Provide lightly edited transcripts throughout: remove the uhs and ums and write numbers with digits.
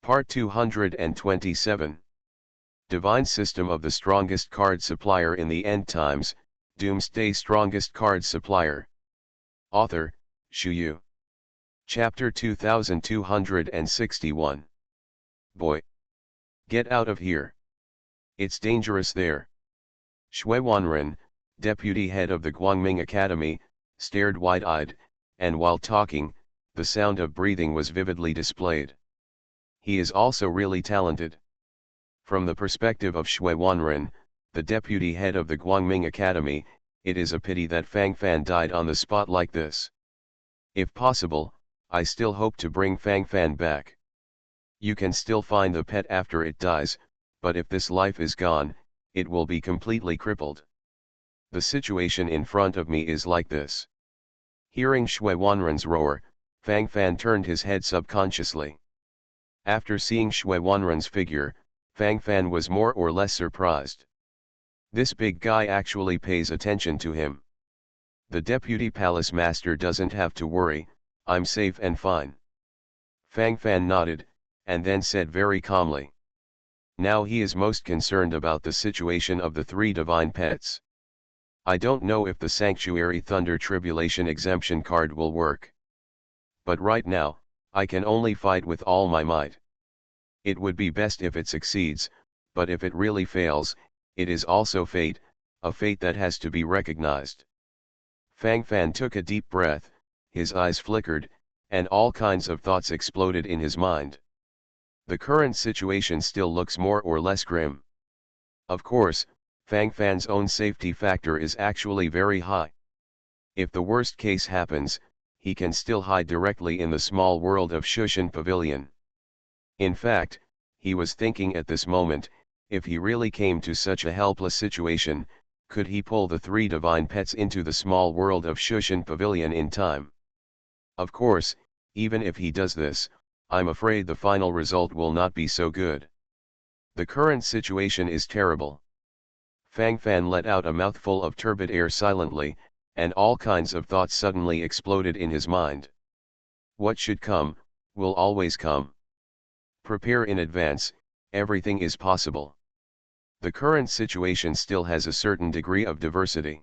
Part 227. Divine System of the Strongest Card Supplier in the End Times, Doomsday Strongest Card Supplier. Author, Xu Yu. Chapter 2261. Boy! Get out of here. It's dangerous there. Shui Wanren, deputy head of the Guangming Academy, stared wide-eyed, and while talking, the sound of breathing was vividly displayed. He is also really talented. From the perspective of Shui Wanren, the deputy head of the Guangming Academy, it is a pity that Fang Fan died on the spot like this. If possible, I still hope to bring Fang Fan back. You can still find the pet after it dies, but if this life is gone, it will be completely crippled. The situation in front of me is like this. Hearing Shui Wanren's roar, Fang Fan turned his head subconsciously. After seeing Shui Wanren's figure, Fang Fan was more or less surprised. This big guy actually pays attention to him. The deputy palace master doesn't have to worry, I'm safe and fine. Fang Fan nodded, and then said very calmly. Now he is most concerned about the situation of the three divine pets. I don't know if the Sanctuary Thunder Tribulation exemption card will work. But right now, I can only fight with all my might. It would be best if it succeeds, but if it really fails, it is also fate, a fate that has to be recognized. Fang Fan took a deep breath, his eyes flickered, and all kinds of thoughts exploded in his mind. The current situation still looks more or less grim. Of course, Fang Fan's own safety factor is actually very high. If the worst case happens, he can still hide directly in the small world of Shushan Pavilion. In fact, he was thinking at this moment, if he really came to such a helpless situation, could he pull the three divine pets into the small world of Shushan Pavilion in time? Of course, even if he does this, I'm afraid the final result will not be so good. The current situation is terrible. Fang Fan let out a mouthful of turbid air silently, and all kinds of thoughts suddenly exploded in his mind. What should come, will always come. Prepare in advance, everything is possible. The current situation still has a certain degree of diversity.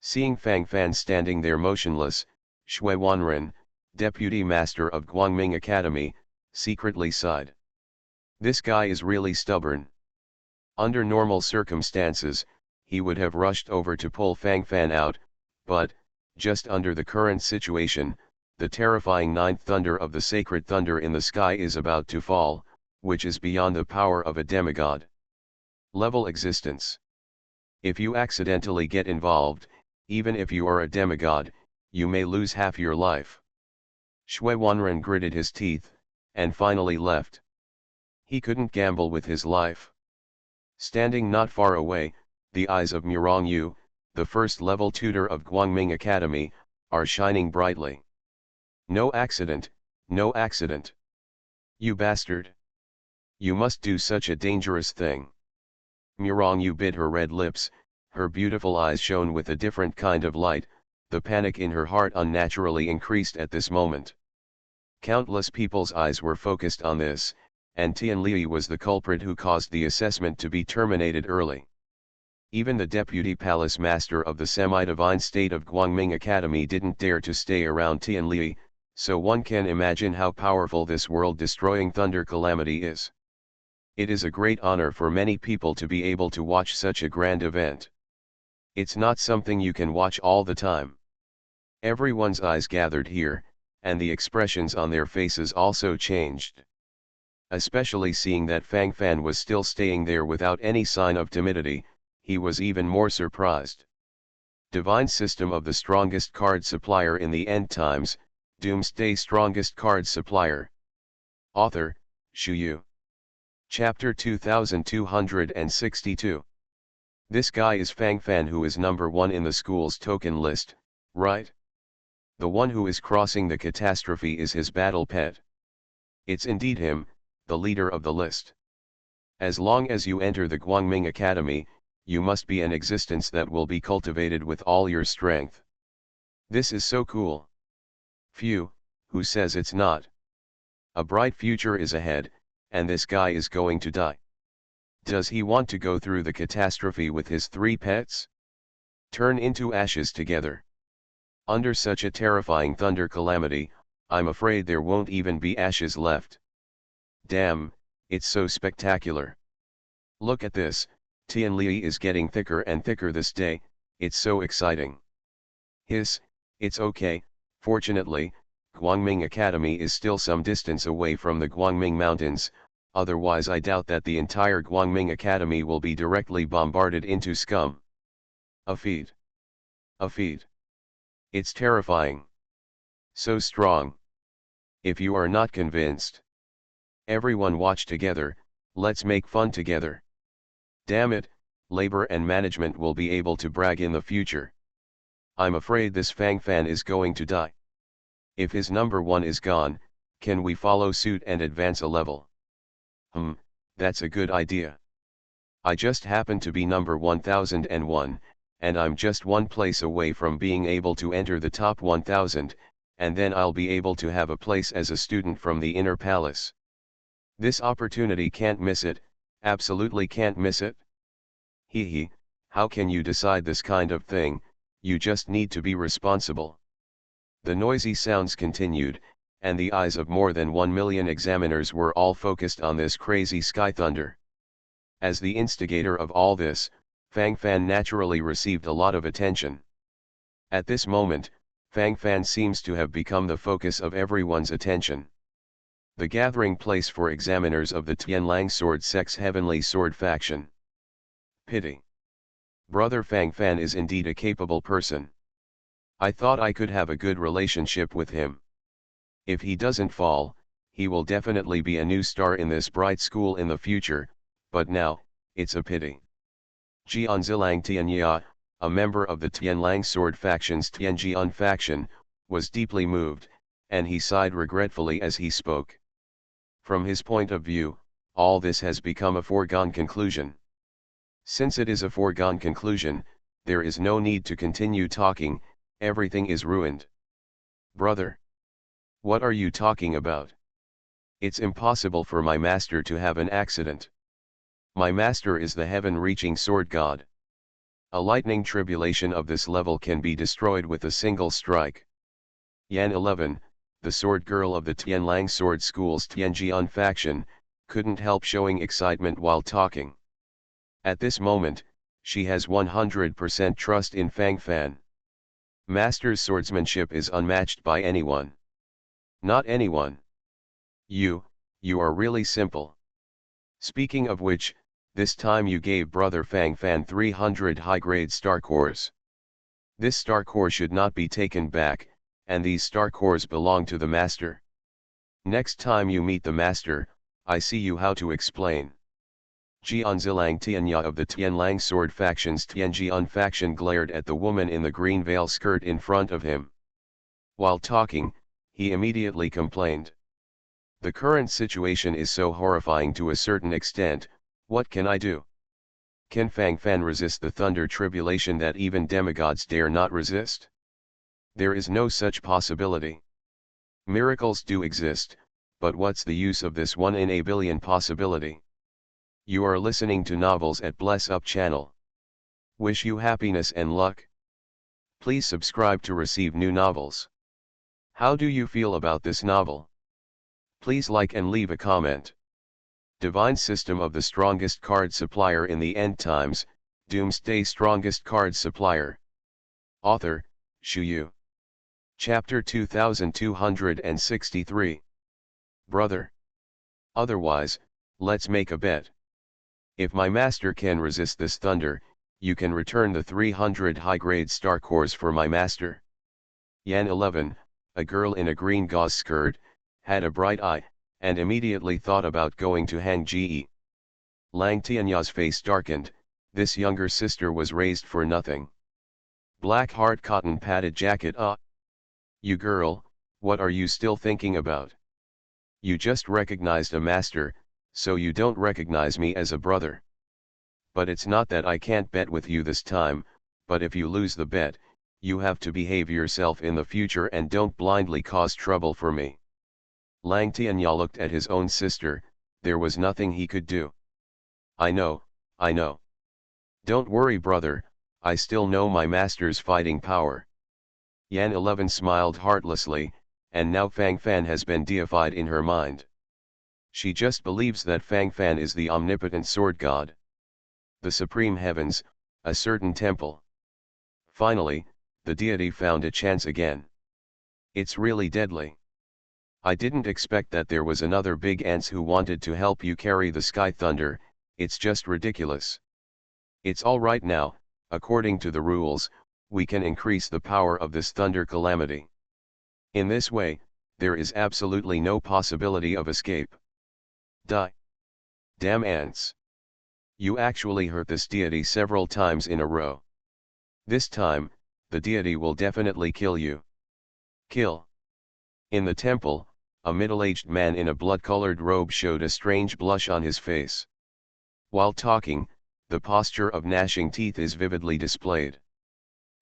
Seeing Fang Fan standing there motionless, Shui Wanren, deputy master of Guangming Academy, secretly sighed. This guy is really stubborn. Under normal circumstances, he would have rushed over to pull Fang Fan out, but, just under the current situation, the terrifying ninth thunder of the sacred thunder in the sky is about to fall, which is beyond the power of a demigod. Level existence. If you accidentally get involved, even if you are a demigod, you may lose half your life. Shui Wanren gritted his teeth, and finally left. He couldn't gamble with his life. Standing not far away, the eyes of Murong Yu, the first-level tutor of Guangming Academy, are shining brightly. No accident, no accident. You bastard. You must do such a dangerous thing. Murong Yu bit her red lips, her beautiful eyes shone with a different kind of light, the panic in her heart unnaturally increased at this moment. Countless people's eyes were focused on this, and Tian Li was the culprit who caused the assessment to be terminated early. Even the deputy palace master of the semi-divine state of Guangming Academy didn't dare to stay around Tian Li, so one can imagine how powerful this world-destroying thunder calamity is. It is a great honor for many people to be able to watch such a grand event. It's not something you can watch all the time. Everyone's eyes gathered here, and the expressions on their faces also changed. Especially seeing that Fang Fan was still staying there without any sign of timidity, he was even more surprised. Divine System of the Strongest Card Supplier in the End Times, Doomsday Strongest Card Supplier. Author, Xu Yu. Chapter 2262. This guy is Fang Fan, who is number 1 in the school's token list, right? The one who is crossing the catastrophe is his battle pet. It's indeed him, the leader of the list. As long as you enter the Guangming Academy, you must be an existence that will be cultivated with all your strength. This is so cool. Phew, who says it's not? A bright future is ahead, and this guy is going to die. Does he want to go through the catastrophe with his 3 pets? Turn into ashes together. Under such a terrifying thunder calamity, I'm afraid there won't even be ashes left. Damn, it's so spectacular. Look at this, Tian Li is getting thicker and thicker this day, it's so exciting. Hiss, it's okay, fortunately, Guangming Academy is still some distance away from the Guangming Mountains, otherwise I doubt that the entire Guangming Academy will be directly bombarded into scum. A feat. A feat. It's terrifying. So strong. If you are not convinced, everyone watch together, let's make fun together. Damn it, labor and management will be able to brag in the future. I'm afraid this Fang Fan is going to die. If his number 1 is gone, can we follow suit and advance a level? That's a good idea. I just happen to be number 1001, and I'm just one place away from being able to enter the top 1000, and then I'll be able to have a place as a student from the inner palace. This opportunity can't miss it, absolutely can't miss it. Hee, how can you decide this kind of thing, you just need to be responsible. The noisy sounds continued, and the eyes of more than 1 million examiners were all focused on this crazy sky thunder. As the instigator of all this, Fang Fan naturally received a lot of attention. At this moment, Fang Fan seems to have become the focus of everyone's attention. The gathering place for examiners of the Tianlang Sword Sect's Heavenly Sword faction. Pity. Brother Fang Fan is indeed a capable person. I thought I could have a good relationship with him. If he doesn't fall, he will definitely be a new star in this bright school in the future, but now, it's a pity. Jianzilang Tianya, a member of the Tianlang Sword faction's Tianjian faction, was deeply moved, and he sighed regretfully as he spoke. From his point of view, all this has become a foregone conclusion. Since it is a foregone conclusion, there is no need to continue talking, everything is ruined. Brother. What are you talking about? It's impossible for my master to have an accident. My master is the heaven-reaching sword god. A lightning tribulation of this level can be destroyed with a single strike. Yan 11, the sword girl of the Tianlang Sword School's Tianjian faction, couldn't help showing excitement while talking. At this moment, she has 100% trust in Fang Fan. Master's swordsmanship is unmatched by anyone. Not anyone. You are really simple. Speaking of which, this time you gave Brother Fang Fan 300 high-grade star cores. This star core should not be taken back, and these star cores belong to the Master. Next time you meet the Master, I see you how to explain. Jianzilang Tianya of the Tianlang Sword faction's Tianjian faction glared at the woman in the green veil skirt in front of him. While talking, he immediately complained. The current situation is so horrifying to a certain extent, what can I do? Can Fang Fan resist the thunder tribulation that even demigods dare not resist? There is no such possibility. Miracles do exist, but what's the use of this 1 in a billion possibility? You are listening to Novels at Bless Up channel. Wish you happiness and luck. Please subscribe to receive new novels. How do you feel about this novel? Please like and leave a comment. Divine System of the Strongest Card Supplier in the End Times, Doomsday Strongest Card Supplier. Author, Shu Yu. Chapter 2263. Brother. Otherwise, let's make a bet. If my master can resist this thunder, you can return the 300 high-grade star cores for my master. Yan 11, a girl in a green gauze skirt, had a bright eye, and immediately thought about going to Hang Ge. Lang Tianya's face darkened, this younger sister was raised for nothing. Black heart cotton padded jacket. You girl, what are you still thinking about? You just recognized a master, so you don't recognize me as a brother. But it's not that I can't bet with you this time, but if you lose the bet, you have to behave yourself in the future and don't blindly cause trouble for me. Lang Tianya looked at his own sister, there was nothing he could do. I know, I know. Don't worry brother, I still know my master's fighting power. Yan 11 smiled heartlessly, and now Fang Fan has been deified in her mind. She just believes that Fang Fan is the omnipotent sword god. The supreme heavens, a certain temple. Finally, the deity found a chance again. It's really deadly. I didn't expect that there was another big ants who wanted to help you carry the sky thunder, it's just ridiculous. It's all right now, according to the rules, we can increase the power of this thunder calamity. In this way, there is absolutely no possibility of escape. Die. Damn ants. You actually hurt this deity several times in a row. This time, the deity will definitely kill you. Kill. In the temple, a middle-aged man in a blood-colored robe showed a strange blush on his face. While talking, the posture of gnashing teeth is vividly displayed.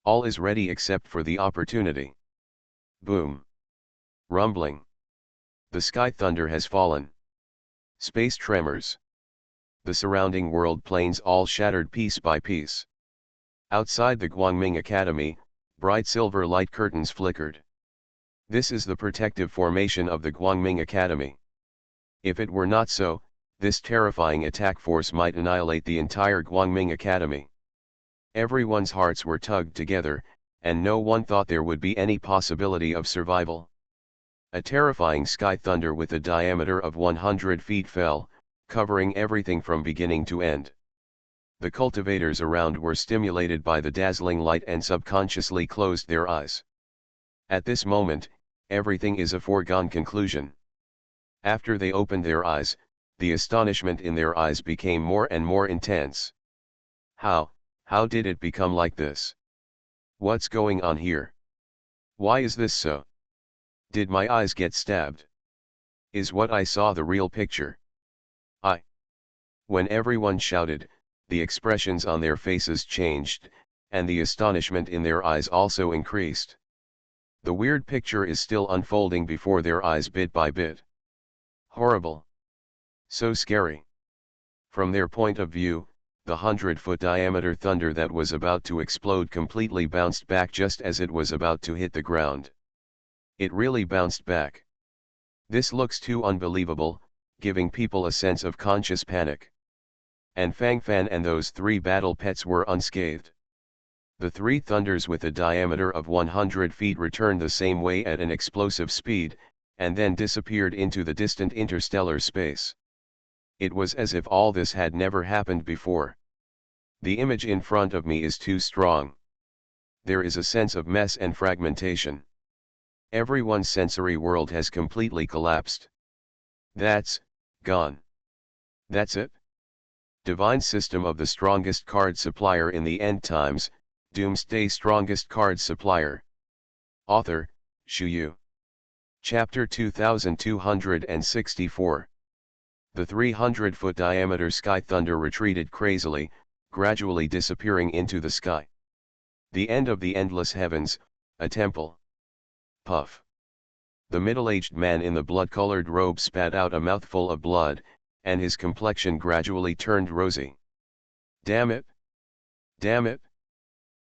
All is ready except for the opportunity. Boom. Rumbling. The sky thunder has fallen. Space tremors. The surrounding world planes all shattered piece by piece. Outside the Guangming Academy, bright silver light curtains flickered. This is the protective formation of the Guangming Academy. If it were not so, this terrifying attack force might annihilate the entire Guangming Academy. Everyone's hearts were tugged together, and no one thought there would be any possibility of survival. A terrifying sky thunder with a diameter of 100 feet fell, covering everything from beginning to end. The cultivators around were stimulated by the dazzling light and subconsciously closed their eyes. At this moment, everything is a foregone conclusion. After they opened their eyes, the astonishment in their eyes became more and more intense. How did it become like this? What's going on here? Why is this so? Did my eyes get stabbed? Is what I saw the real picture? When everyone shouted, the expressions on their faces changed, and the astonishment in their eyes also increased. The weird picture is still unfolding before their eyes bit by bit. Horrible. So scary. From their point of view, the 100-foot diameter thunder that was about to explode completely bounced back just as it was about to hit the ground. It really bounced back. This looks too unbelievable, giving people a sense of conscious panic. And Fang Fan and those three battle pets were unscathed. The three thunders with a diameter of 100 feet returned the same way at an explosive speed, and then disappeared into the distant interstellar space. It was as if all this had never happened before. The image in front of me is too strong. There is a sense of mess and fragmentation. Everyone's sensory world has completely collapsed. That's gone. That's it. Divine system of the strongest card supplier in the end times, Doomsday strongest card supplier. Author, Shu Yu. Chapter 2264. The 300-foot diameter sky thunder retreated crazily, gradually disappearing into the sky. The end of the endless heavens, a temple. Puff. The middle-aged man in the blood-colored robe spat out a mouthful of blood, and his complexion gradually turned rosy. Damn it! Damn it!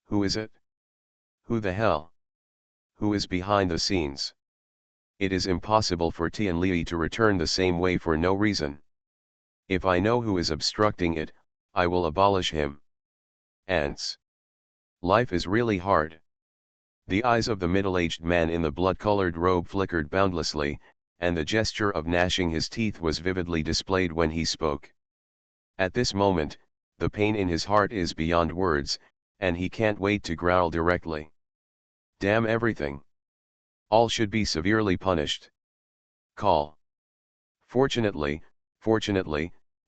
Who is it? Who the hell? Who is behind the scenes? It is impossible for Tian Li to return the same way for no reason. If I know who is obstructing it, I will abolish him. Ants. Life is really hard. The eyes of the middle-aged man in the blood-colored robe flickered boundlessly, and the gesture of gnashing his teeth was vividly displayed when he spoke. At this moment, the pain in his heart is beyond words, and he can't wait to growl directly. Damn everything. All should be severely punished. Call. Fortunately,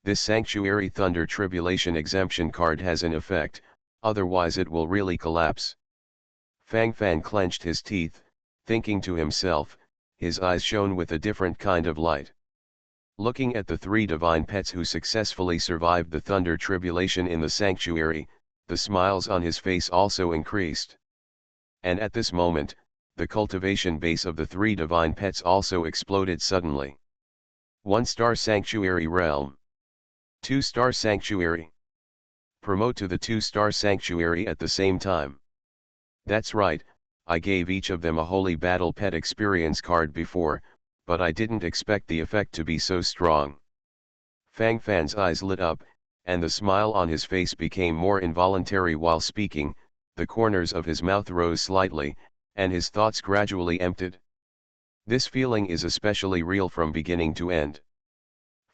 this Sanctuary Thunder Tribulation exemption card has an effect, otherwise it will really collapse. Fang Fan clenched his teeth, thinking to himself, his eyes shone with a different kind of light. Looking at the three divine pets who successfully survived the thunder tribulation in the sanctuary, the smiles on his face also increased. And at this moment, the cultivation base of the three divine pets also exploded suddenly. 1-star Sanctuary Realm. 2-star Sanctuary. Promote to the 2-star Sanctuary at the same time. That's right, I gave each of them a Holy Battle Pet experience card before, but I didn't expect the effect to be so strong. Fang Fan's eyes lit up, and the smile on his face became more involuntary while speaking, the corners of his mouth rose slightly, and his thoughts gradually emptied. This feeling is especially real from beginning to end.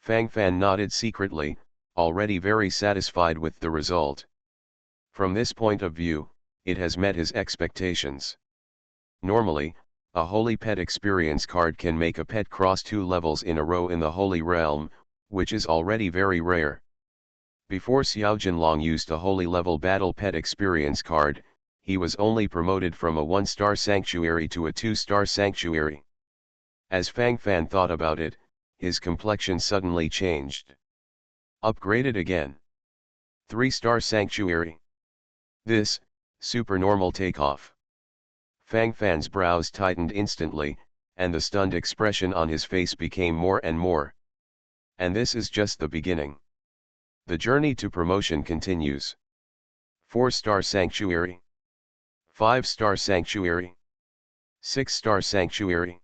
Fang Fan nodded secretly, already very satisfied with the result. From this point of view, it has met his expectations. Normally, a Holy Pet experience card can make a pet cross 2 levels in a row in the Holy Realm, which is already very rare. Before Xiao Jinlong used a Holy Level Battle Pet experience card, he was only promoted from a 1-star Sanctuary to a 2-star Sanctuary. As Fang Fan thought about it, his complexion suddenly changed. Upgraded again. 3-star Sanctuary. This, supernormal takeoff. Fang Fan's brows tightened instantly, and the stunned expression on his face became more and more. And this is just the beginning. The journey to promotion continues. 4-star Sanctuary. 5-star Sanctuary. 6-star Sanctuary.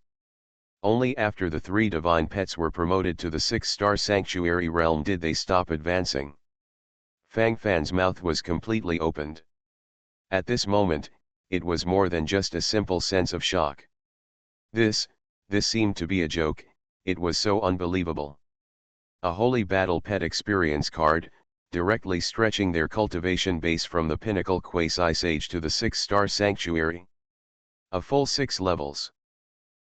Only after the 3 divine pets were promoted to the 6-star Sanctuary realm did they stop advancing. Fang Fan's mouth was completely opened. At this moment, it was more than just a simple sense of shock. This seemed to be a joke, it was so unbelievable. A Holy Battle Pet experience card, directly stretching their cultivation base from the pinnacle Quasi-Sage to the 6-star Sanctuary. A full 6 levels.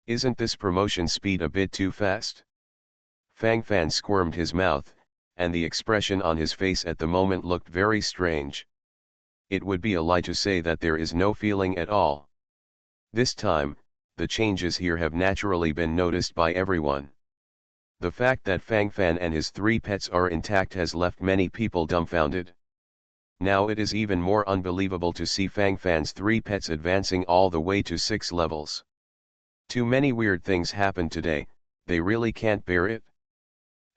Isn't this promotion speed a bit too fast? Fang Fan squirmed his mouth, and the expression on his face at the moment looked very strange. It would be a lie to say that there is no feeling at all. This time, the changes here have naturally been noticed by everyone. The fact that Fang Fan and his 3 pets are intact has left many people dumbfounded. Now it is even more unbelievable to see Fang Fan's 3 pets advancing all the way to 6 levels. Too many weird things happened today, they really can't bear it.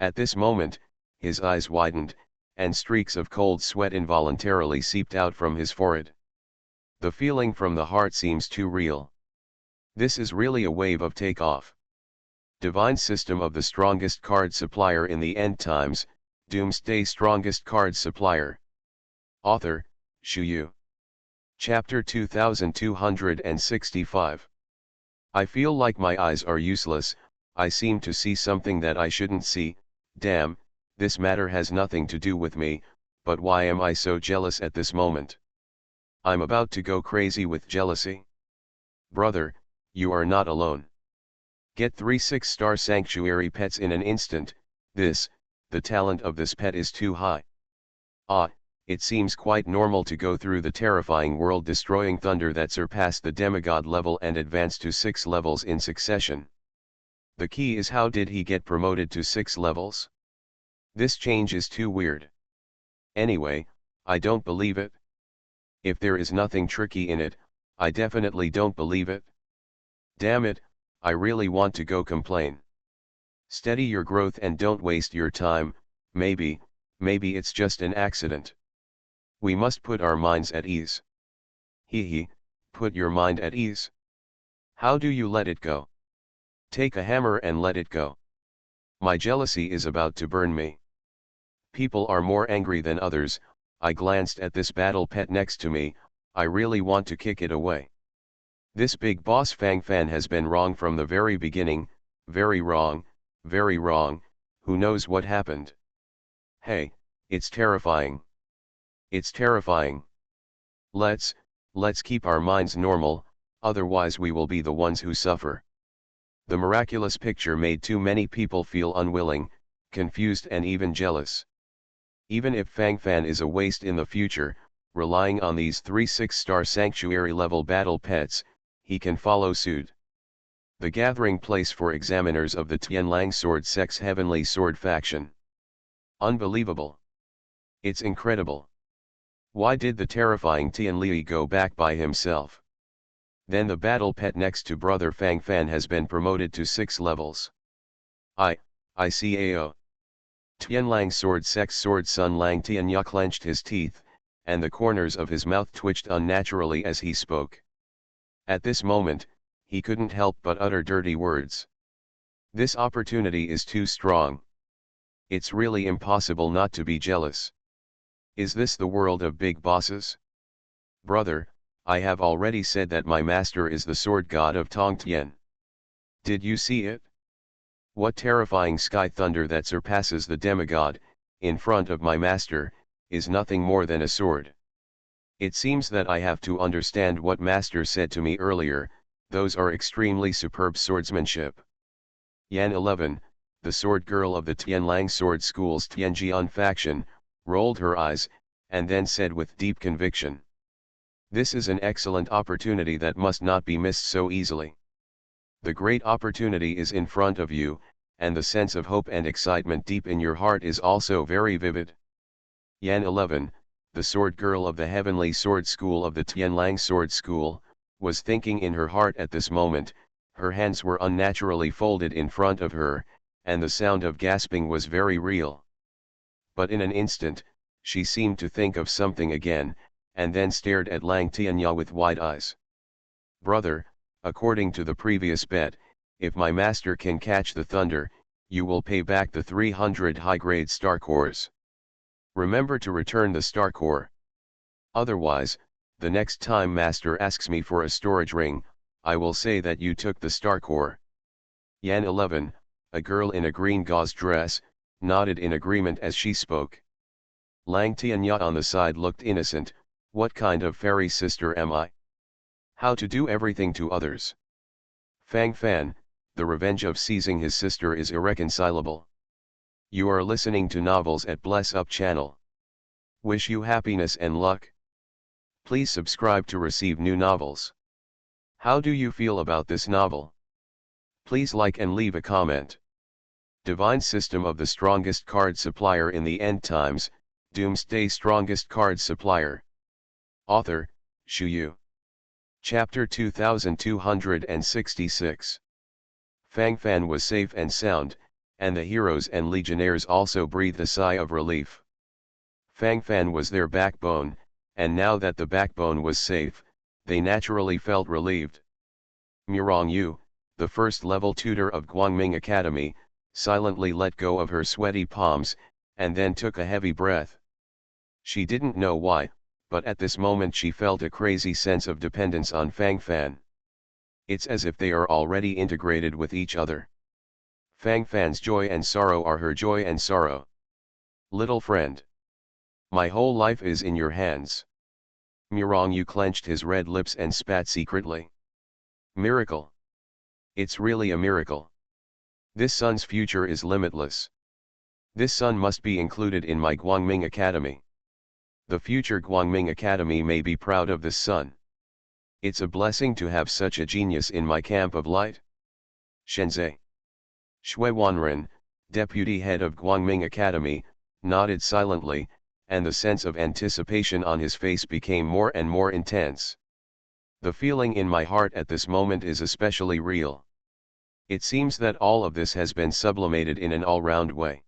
At this moment, his eyes widened, and streaks of cold sweat involuntarily seeped out from his forehead. The feeling from the heart seems too real. This is really a wave of takeoff. Divine System of the Strongest Card Supplier in the End Times, Doomsday Strongest Card Supplier. Author, Shu Yu. Chapter 2265. I feel like my eyes are useless, I seem to see something that I shouldn't see, damn, this matter has nothing to do with me, but why am I so jealous at this moment? I'm about to go crazy with jealousy. Brother, you are not alone. Get 3 6-star Sanctuary pets in an instant, the talent of this pet is too high. It seems quite normal to go through the terrifying world-destroying thunder that surpassed the demigod level and advance to 6 levels in succession. The key is, how did he get promoted to 6 levels? This change is too weird. Anyway, I don't believe it. If there is nothing tricky in it, I definitely don't believe it. Damn it, I really want to go complain. Steady your growth and don't waste your time, maybe it's just an accident. We must put our minds at ease. Put your mind at ease. How do you let it go? Take a hammer and let it go. My jealousy is about to burn me. People are more angry than others. I glanced at this battle pet next to me, I really want to kick it away. This big boss Fang Fan has been wrong from the very beginning, very wrong, who knows what happened? Hey, it's terrifying. It's terrifying. Let's keep our minds normal, otherwise we will be the ones who suffer. The miraculous picture made too many people feel unwilling, confused and even jealous. Even if Fang Fan is a waste in the future, relying on these 3 6-star Sanctuary level battle pets, he can follow suit. The gathering place for examiners of the Tianlang Sword Sect's Heavenly Sword faction. Unbelievable. It's incredible. Why did the terrifying Tianli go back by himself? Then the battle pet next to brother Fang Fan has been promoted to 6 levels. ICAO. Tianlang sword sex sword Sun Lang Tianya clenched his teeth, and the corners of his mouth twitched unnaturally as he spoke. At this moment, he couldn't help but utter dirty words. This opportunity is too strong. It's really impossible not to be jealous. Is this the world of big bosses? Brother, I have already said that my master is the sword god of Tongtian. Did you see it? What terrifying sky thunder that surpasses the demigod, in front of my master, is nothing more than a sword. It seems that I have to understand what master said to me earlier, those are extremely superb swordsmanship. Yan 11, the sword girl of the Tianlang sword school's Tianjian faction, rolled her eyes, and then said with deep conviction. This is an excellent opportunity that must not be missed so easily. The great opportunity is in front of you, and the sense of hope and excitement deep in your heart is also very vivid. Yan 11, the sword girl of the heavenly sword school of the Tianlang sword school, was thinking in her heart at this moment. Her hands were unnaturally folded in front of her, and the sound of gasping was very real. But in an instant, she seemed to think of something again, and then stared at Lang Tianya with wide eyes. Brother, according to the previous bet, if my master can catch the thunder, you will pay back the 300 high-grade star cores. Remember to return the star core. Otherwise, the next time master asks me for a storage ring, I will say that you took the star core. Yan 11, a girl in a green gauze dress, nodded in agreement as she spoke. Lang Tianya on the side looked innocent. What kind of fairy sister am I? How to do everything to others? Fang Fan, the revenge of seizing his sister is irreconcilable. You are listening to Novels at Bless Up channel. Wish you happiness and luck. Please subscribe to receive new novels. How do you feel about this novel? Please like and leave a comment. Divine System of the Strongest Card Supplier in the End Times, Doomsday Strongest Card Supplier. Author, Shu Yu. Chapter 2266. Fang Fan was safe and sound, and the heroes and legionnaires also breathed a sigh of relief. Fang Fan was their backbone, and now that the backbone was safe, they naturally felt relieved. Murong Yu, the first-level tutor of Guangming Academy, silently let go of her sweaty palms, and then took a heavy breath. She didn't know why, but at this moment she felt a crazy sense of dependence on Fang Fan. It's as if they are already integrated with each other. Fang Fan's joy and sorrow are her joy and sorrow. Little friend. My whole life is in your hands. Murong Yu clenched his red lips and spat secretly. Miracle. It's really a miracle. This son's future is limitless. This son must be included in my Guangming Academy. The future Guangming Academy may be proud of this son. It's a blessing to have such a genius in my camp of light. Shenzhe. Shui Wanren, deputy head of Guangming Academy, nodded silently, and the sense of anticipation on his face became more and more intense. The feeling in my heart at this moment is especially real. It seems that all of this has been sublimated in an all-round way.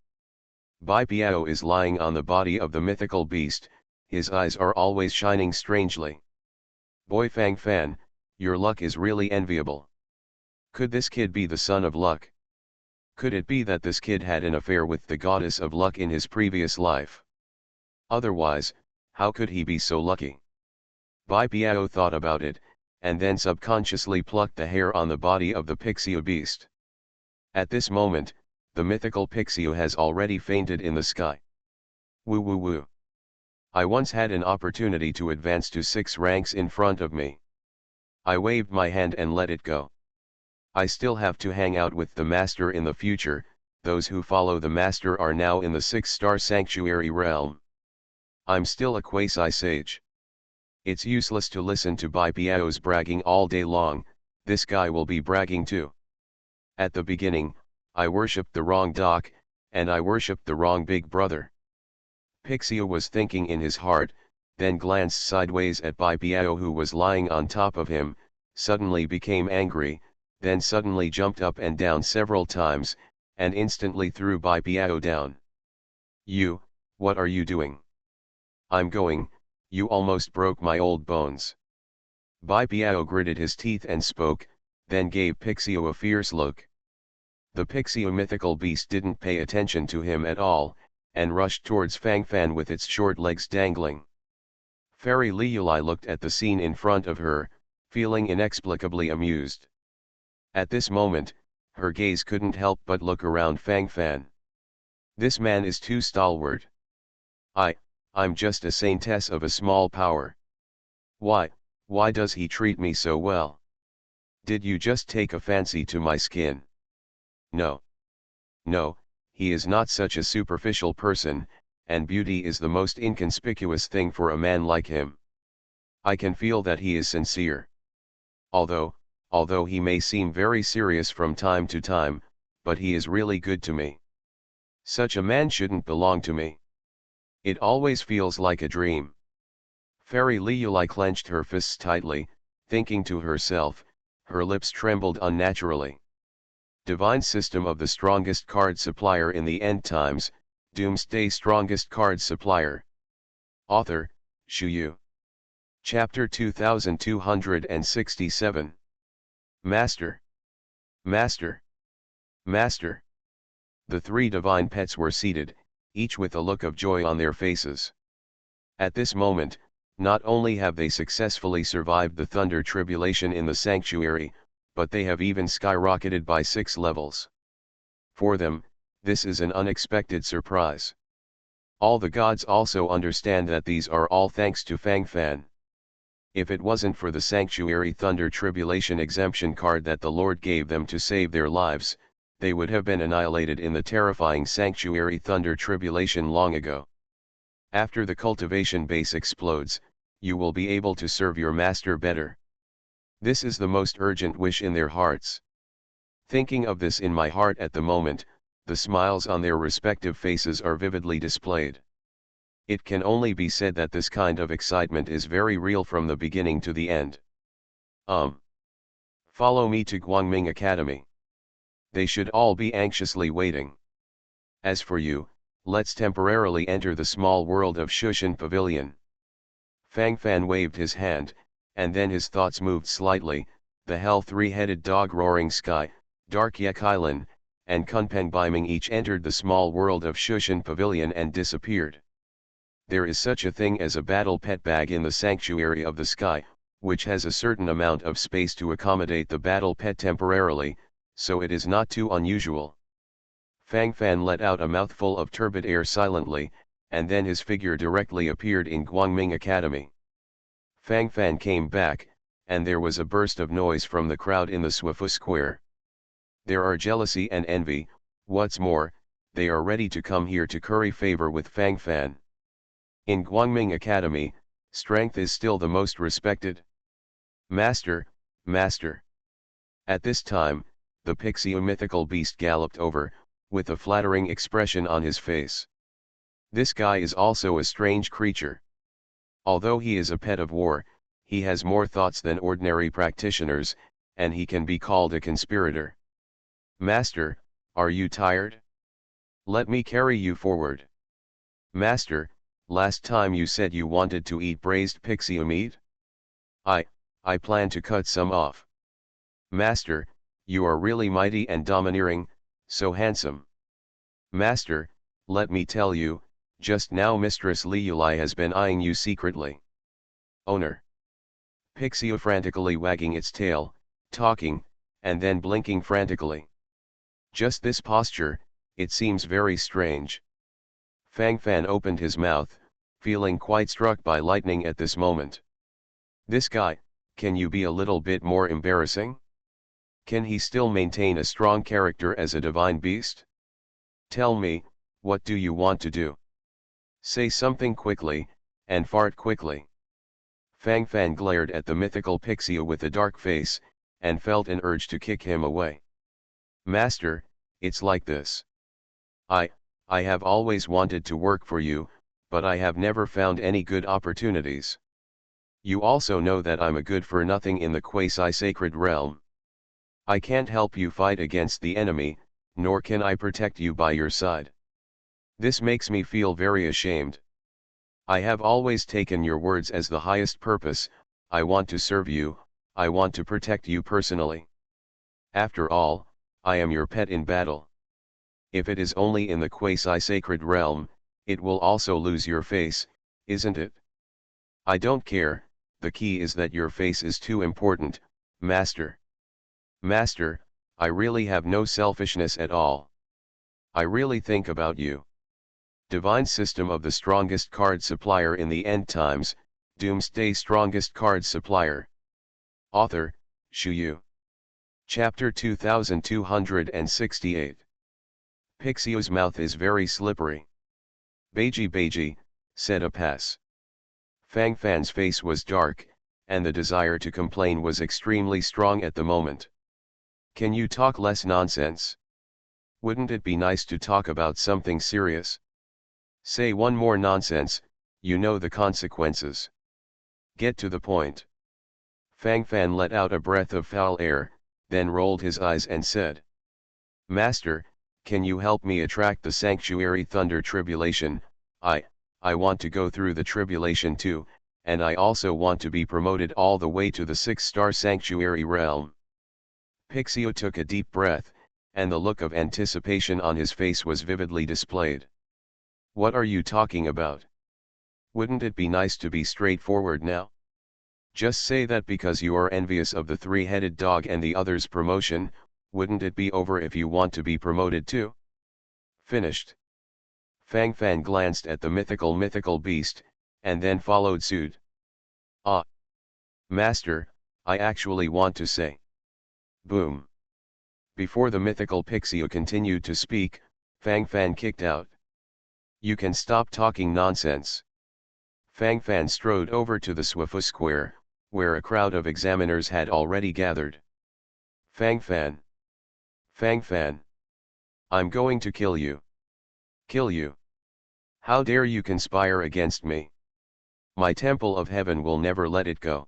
Bai Piao is lying on the body of the mythical beast, his eyes are always shining strangely. Boy Fang Fan, your luck is really enviable. Could this kid be the son of luck? Could it be that this kid had an affair with the goddess of luck in his previous life? Otherwise, how could he be so lucky? Bai Piao thought about it, and then subconsciously plucked the hair on the body of the Pixiu beast. At this moment, the mythical Pixiu has already fainted in the sky. Woo woo woo. I once had an opportunity to advance to 6 ranks in front of me. I waved my hand and let it go. I still have to hang out with the master in the future. Those who follow the master are now in the 6-star sanctuary realm. I'm still a quasi-sage. It's useless to listen to Bai Piao's bragging all day long, this guy will be bragging too. At the beginning, I worshipped the wrong doc, and I worshipped the wrong big brother. Pixiu was thinking in his heart, then glanced sideways at Bai Piao who was lying on top of him, suddenly became angry, then suddenly jumped up and down several times, and instantly threw Bai Piao down. "You, what are you doing?" "I'm going, you almost broke my old bones." Bai Piao gritted his teeth and spoke, then gave Pixio a fierce look. The Pixio mythical beast didn't pay attention to him at all, and rushed towards Fang Fan with its short legs dangling. Fairy Liulai looked at the scene in front of her, feeling inexplicably amused. At this moment, her gaze couldn't help but look around Fang Fan. This man is too stalwart. I'm just a saintess of a small power. Why does he treat me so well? Did you just take a fancy to my skin? No. No, he is not such a superficial person, and beauty is the most inconspicuous thing for a man like him. I can feel that he is sincere. Although he may seem very serious from time to time, but he is really good to me. Such a man shouldn't belong to me. It always feels like a dream. Fairy Liulai clenched her fists tightly, thinking to herself, her lips trembled unnaturally. Divine system of the strongest card supplier in the end times, Doomsday strongest card supplier. Author, Shuyu. Chapter 2267. Master. Master. Master. The three divine pets were seated, each with a look of joy on their faces. At this moment, not only have they successfully survived the thunder tribulation in the sanctuary, but they have even skyrocketed by 6 levels. For them, this is an unexpected surprise. All the gods also understand that these are all thanks to Fang Fan. If it wasn't for the sanctuary thunder tribulation exemption card that the Lord gave them to save their lives, they would have been annihilated in the terrifying sanctuary thunder tribulation long ago. After the cultivation base explodes, you will be able to serve your master better. This is the most urgent wish in their hearts. Thinking of this in my heart at the moment, the smiles on their respective faces are vividly displayed. It can only be said that this kind of excitement is very real from the beginning to the end. Follow me to Guangming Academy. They should all be anxiously waiting. As for you, let's temporarily enter the small world of Shushan Pavilion. Fang Fan waved his hand, and then his thoughts moved slightly. The hell three-headed dog Roaring Sky, Dark Yak Island, and Kunpeng Biming each entered the small world of Shushan Pavilion and disappeared. There is such a thing as a battle pet bag in the Sanctuary of the Sky, which has a certain amount of space to accommodate the battle pet temporarily, so it is not too unusual. Fang Fan let out a mouthful of turbid air silently, and then his figure directly appeared in Guangming Academy. Fang Fan came back, and there was a burst of noise from the crowd in the Swifu Square. There are jealousy and envy, what's more, they are ready to come here to curry favor with Fang Fan. In Guangming Academy, strength is still the most respected. Master, Master. At this time, the Pixio mythical beast galloped over, with a flattering expression on his face. This guy is also a strange creature. Although he is a pet of war, he has more thoughts than ordinary practitioners, and he can be called a conspirator. Master, are you tired? Let me carry you forward. Master, last time you said you wanted to eat braised Pixio meat? I plan to cut some off. Master, you are really mighty and domineering, so handsome. Master, let me tell you, just now Mistress Liulai has been eyeing you secretly. Owner. Pixio frantically wagging its tail, talking, and then blinking frantically. Just this posture, it seems very strange. Fang Fan opened his mouth, feeling quite struck by lightning at this moment. This guy, can you be a little bit more embarrassing? Can he still maintain a strong character as a divine beast? Tell me, what do you want to do? Say something quickly, and fart quickly. Fang Fan glared at the mythical Pixio with a dark face, and felt an urge to kick him away. Master, it's like this. I have always wanted to work for you, but I have never found any good opportunities. You also know that I'm a good-for-nothing in the quasi-sacred realm. I can't help you fight against the enemy, nor can I protect you by your side. This makes me feel very ashamed. I have always taken your words as the highest purpose. I want to serve you, I want to protect you personally. After all, I am your pet in battle. If it is only in the quasi-sacred realm, it will also lose your face, isn't it? I don't care, the key is that your face is too important, Master. Master, I really have no selfishness at all. I really think about you. Divine System of the Strongest Card Supplier in the End Times, Doomsday Strongest Card Supplier. Author, Shu Yu. Chapter 2268. Pixio's mouth is very slippery. Beiji Beiji, said a pass. Fang Fan's face was dark, and the desire to complain was extremely strong at the moment. Can you talk less nonsense? Wouldn't it be nice to talk about something serious? Say one more nonsense, you know the consequences. Get to the point. Fang Fan let out a breath of foul air, then rolled his eyes and said, Master, can you help me attract the sanctuary thunder tribulation? I want to go through the tribulation too, and I also want to be promoted all the way to the 6-star sanctuary realm. Pixio took a deep breath, and the look of anticipation on his face was vividly displayed. What are you talking about? Wouldn't it be nice to be straightforward now? Just say that because you are envious of the 3-headed dog and the other's promotion, wouldn't it be over if you want to be promoted too? Finished. Fang Fan glanced at the mythical beast, and then followed suit. Ah! Master, I actually want to say. Boom. Before the mythical Pixio continued to speak, Fang Fan kicked out. You can stop talking nonsense. Fang Fan strode over to the Swifu Square, where a crowd of examiners had already gathered. Fang Fan. Fang Fan. I'm going to kill you. Kill you. How dare you conspire against me? My temple of heaven will never let it go.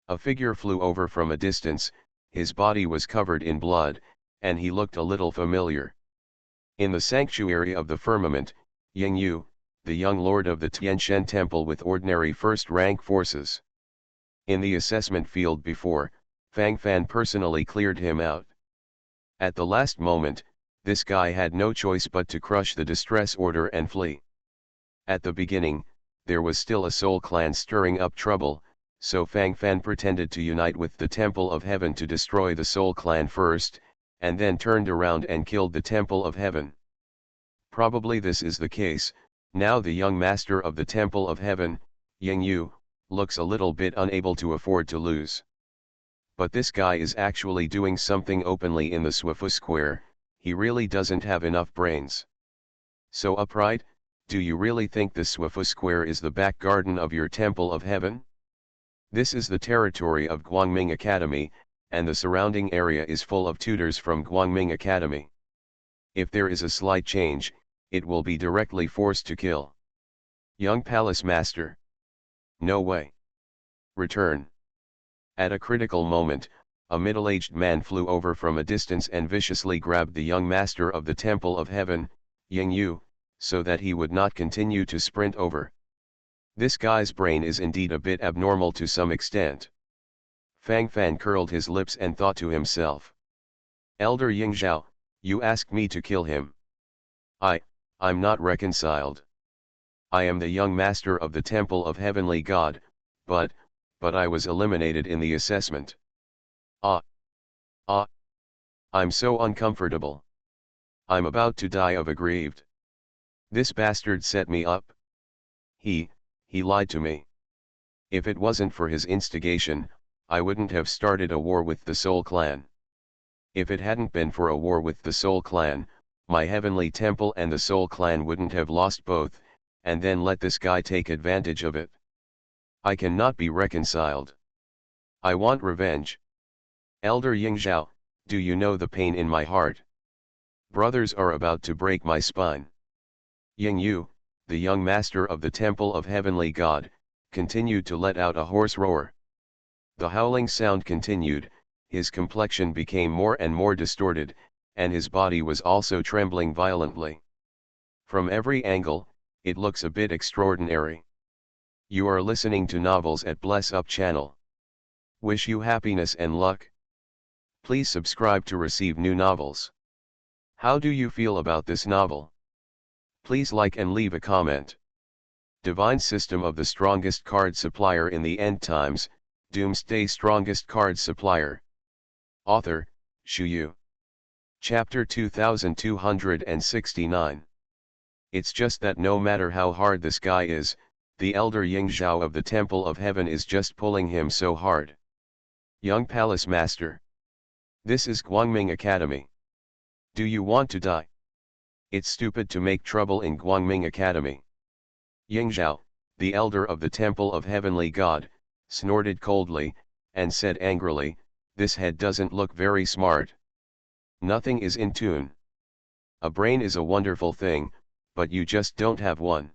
A figure flew over from a distance, his body was covered in blood, and he looked a little familiar. In the sanctuary of the firmament, Ying Yu, the young lord of the Tianshan temple with ordinary first-rank forces. In the assessment field before, Fang Fan personally cleared him out. At the last moment, this guy had no choice but to crush the distress order and flee. At the beginning, there was still a soul clan stirring up trouble, so Fang Fan pretended to unite with the Temple of Heaven to destroy the soul clan first, and then turned around and killed the Temple of Heaven. Probably this is the case. Now the young master of the Temple of Heaven, Ying Yu, looks a little bit unable to afford to lose. But this guy is actually doing something openly in the Swifu Square, he really doesn't have enough brains. So upright, do you really think the Swifu Square is the back garden of your Temple of Heaven? This is the territory of Guangming Academy, and the surrounding area is full of tutors from Guangming Academy. If there is a slight change, it will be directly forced to kill. Young Palace Master. No way. Return. At a critical moment, a middle-aged man flew over from a distance and viciously grabbed the young master of the Temple of Heaven, Ying Yu, so that he would not continue to sprint over. This guy's brain is indeed a bit abnormal to some extent. Fang Fan curled his lips and thought to himself. Elder Ying Zhao, you asked me to kill him. I'm not reconciled. I am the young master of the Temple of Heavenly God, but I was eliminated in the assessment. I'm so uncomfortable. I'm about to die of aggrieved. This bastard set me up. He lied to me. If it wasn't for his instigation, I wouldn't have started a war with the Soul Clan. If it hadn't been for a war with the Soul Clan, my heavenly temple and the Soul Clan wouldn't have lost both, and then let this guy take advantage of it. I cannot be reconciled. I want revenge. Elder Ying Zhao, do you know the pain in my heart? Brothers are about to break my spine. Ying Yu, the young master of the Temple of Heavenly God, continued to let out a hoarse roar. The howling sound continued, his complexion became more and more distorted, and his body was also trembling violently. From every angle, it looks a bit extraordinary. You are listening to Novels at Bless Up channel. Wish you happiness and luck. Please subscribe to receive new novels. How do you feel about this novel? Please like and leave a comment. Divine System of the Strongest Card Supplier in the End Times, Doomsday Strongest Card Supplier. Author, Shu Yu. Chapter 2269. It's just that no matter how hard this guy is, the elder Ying Zhao of the Temple of Heaven is just pulling him so hard. Young Palace Master. This is Guangming Academy. Do you want to die? It's stupid to make trouble in Guangming Academy. Ying Zhao, the elder of the Temple of Heavenly God, snorted coldly, and said angrily, "This head doesn't look very smart. Nothing is in tune. A brain is a wonderful thing, but you just don't have one.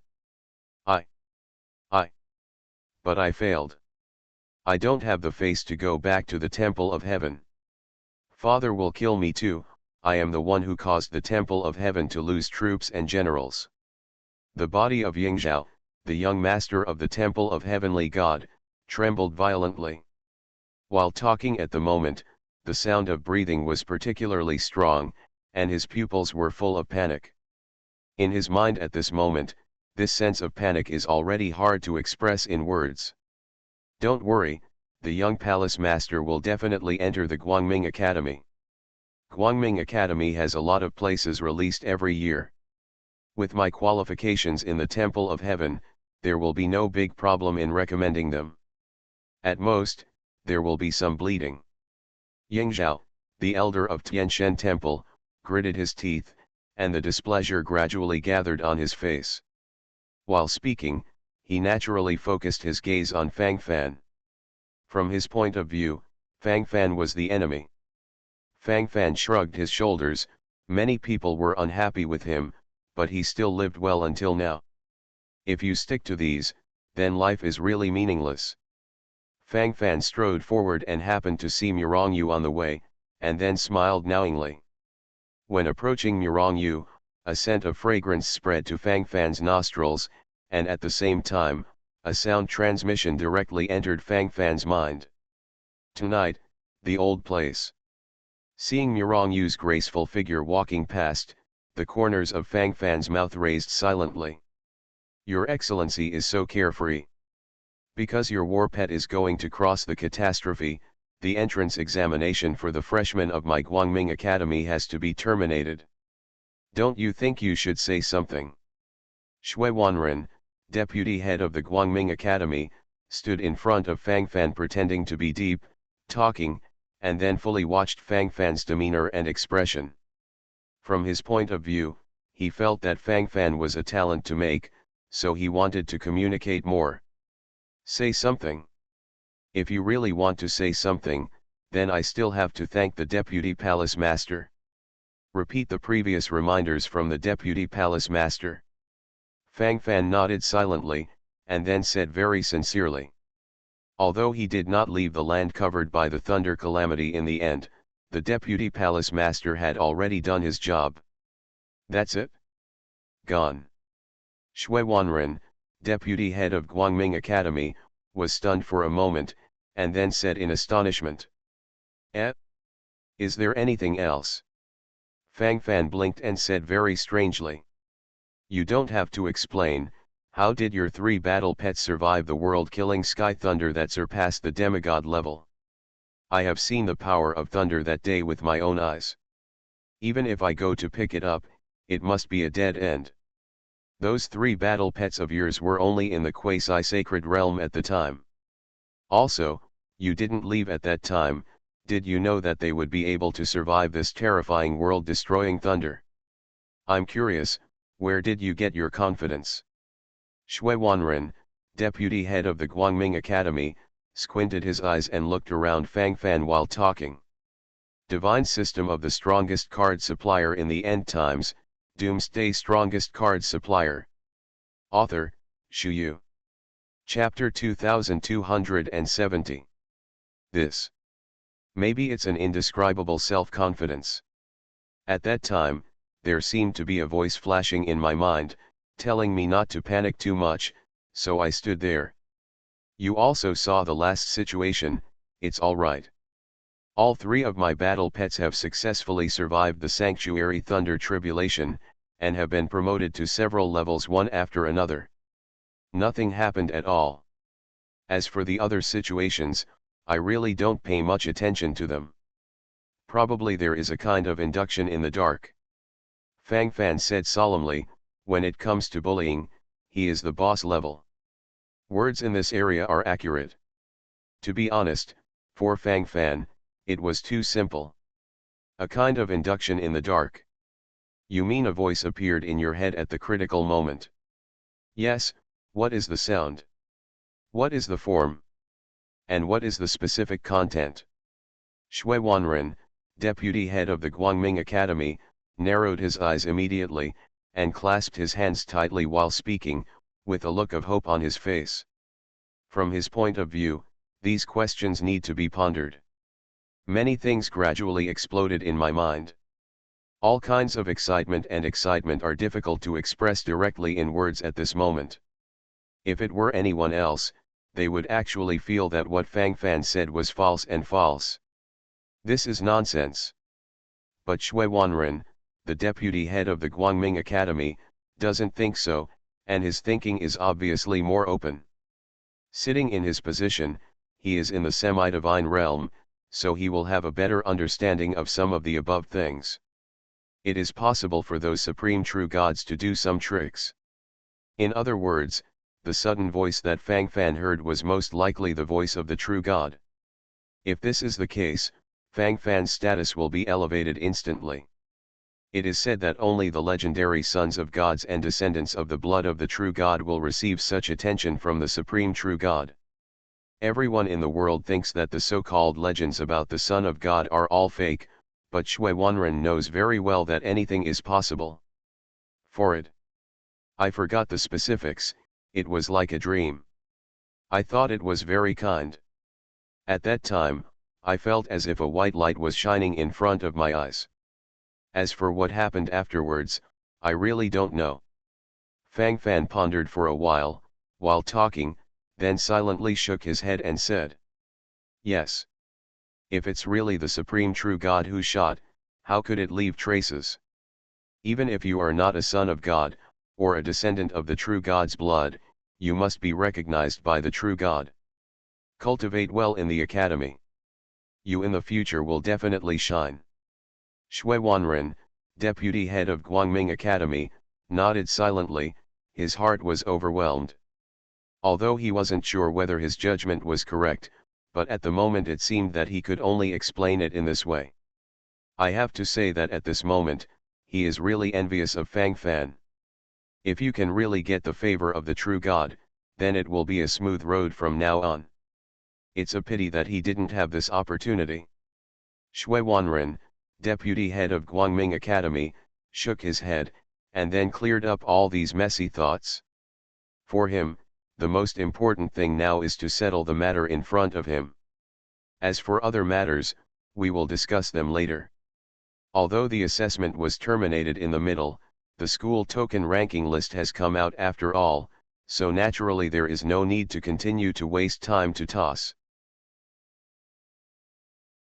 But I failed. I don't have the face to go back to the Temple of Heaven. Father will kill me too. I am the one who caused the Temple of Heaven to lose troops and generals." The body of Ying Zhao, the young master of the Temple of Heavenly God, trembled violently. While talking at the moment, the sound of breathing was particularly strong, and his pupils were full of panic. In his mind at this moment, this sense of panic is already hard to express in words. Don't worry, the young palace master will definitely enter the Guangming Academy. Guangming Academy has a lot of places released every year. With my qualifications in the Temple of Heaven, there will be no big problem in recommending them. At most, there will be some bleeding. Ying Zhao, the elder of Tianshan Temple, gritted his teeth, and the displeasure gradually gathered on his face. While speaking, he naturally focused his gaze on Fang Fan. From his point of view, Fang Fan was the enemy. Fang Fan shrugged his shoulders. Many people were unhappy with him, but he still lived well until now. If you stick to these, then life is really meaningless. Fang Fan strode forward and happened to see Murong Yu on the way, and then smiled knowingly. When approaching Murong Yu, a scent of fragrance spread to Fang Fan's nostrils, and at the same time, a sound transmission directly entered Fang Fan's mind. Tonight, the old place. Seeing Murong Yu's graceful figure walking past, the corners of Fang Fan's mouth raised silently. Your Excellency is so carefree. Because your war pet is going to cross the catastrophe, the entrance examination for the freshmen of my Guangming Academy has to be terminated. Don't you think you should say something? Shui Wanren, deputy head of the Guangming Academy, stood in front of Fang Fan pretending to be deep, talking, and then fully watched Fang Fan's demeanor and expression. From his point of view, he felt that Fang Fan was a talent to make, so he wanted to communicate more. Say something. If you really want to say something, then I still have to thank the Deputy Palace Master. Repeat the previous reminders from the Deputy Palace Master. Fang Fan nodded silently, and then said very sincerely. Although he did not leave the land covered by the thunder calamity in the end, the Deputy Palace Master had already done his job. That's it? Gone. Shui Wanren, deputy head of Guangming Academy, was stunned for a moment, and then said in astonishment. Is there anything else? Fang Fan blinked and said very strangely. You don't have to explain. How did your 3 battle pets survive the world-killing sky thunder that surpassed the demigod level? I have seen the power of thunder that day with my own eyes. Even if I go to pick it up, it must be a dead end. Those 3 battle pets of yours were only in the quasi-sacred realm at the time. Also, you didn't leave at that time. Did you know that they would be able to survive this terrifying world-destroying thunder? I'm curious, where did you get your confidence? Shui Wanren, deputy head of the Guangming Academy, squinted his eyes and looked around Fang Fan while talking. Divine System of the Strongest Card Supplier in the End Times, Doomsday Strongest Card Supplier. Author, Shu Yu. Chapter 2270. This. Maybe it's an indescribable self-confidence. At that time, there seemed to be a voice flashing in my mind, telling me not to panic too much, so I stood there. You also saw the last situation, it's alright. All three of my battle pets have successfully survived the Sanctuary Thunder Tribulation, and have been promoted to several levels one after another. Nothing happened at all. As for the other situations, I really don't pay much attention to them. Probably there is a kind of induction in the dark. Fang Fan said solemnly, when it comes to bullying, he is the boss level. Words in this area are accurate. To be honest, for Fang Fan, it was too simple. A kind of induction in the dark. You mean a voice appeared in your head at the critical moment? Yes, what is the sound? What is the form? And what is the specific content? Shui Wanren, deputy head of the Guangming Academy, narrowed his eyes immediately, and clasped his hands tightly while speaking, with a look of hope on his face. From his point of view, these questions need to be pondered. Many things gradually exploded in my mind. All kinds of excitement are difficult to express directly in words at this moment. If it were anyone else, they would actually feel that what Fang Fan said was false and false. This is nonsense. But Shui Wanren, the deputy head of the Guangming Academy, doesn't think so, and his thinking is obviously more open. Sitting in his position, he is in the semi-divine realm, so he will have a better understanding of some of the above things. It is possible for those supreme true gods to do some tricks. In other words, the sudden voice that Fang Fan heard was most likely the voice of the true god. If this is the case, Fang Fan's status will be elevated instantly. It is said that only the legendary sons of gods and descendants of the blood of the true god will receive such attention from the supreme true god. Everyone in the world thinks that the so-called legends about the Son of God are all fake, but Shui Wanren knows very well that anything is possible. For it. I forgot the specifics, it was like a dream. I thought it was very kind. At that time, I felt as if a white light was shining in front of my eyes. As for what happened afterwards, I really don't know. Fang Fan pondered for a while talking, then silently shook his head and said, "Yes. If it's really the supreme true God who shot, how could it leave traces? Even if you are not a son of God, or a descendant of the true God's blood, you must be recognized by the true God. Cultivate well in the academy. You in the future will definitely shine." Shui Wanren, deputy head of Guangming Academy, nodded silently, his heart was overwhelmed. Although he wasn't sure whether his judgment was correct, but at the moment it seemed that he could only explain it in this way. I have to say that at this moment, he is really envious of Fang Fan. If you can really get the favor of the true God, then it will be a smooth road from now on. It's a pity that he didn't have this opportunity. Shui Wanren, deputy head of Guangming Academy, shook his head, and then cleared up all these messy thoughts. For him, the most important thing now is to settle the matter in front of him. As for other matters, we will discuss them later. Although the assessment was terminated in the middle, the school token ranking list has come out after all, so naturally there is no need to continue to waste time to toss.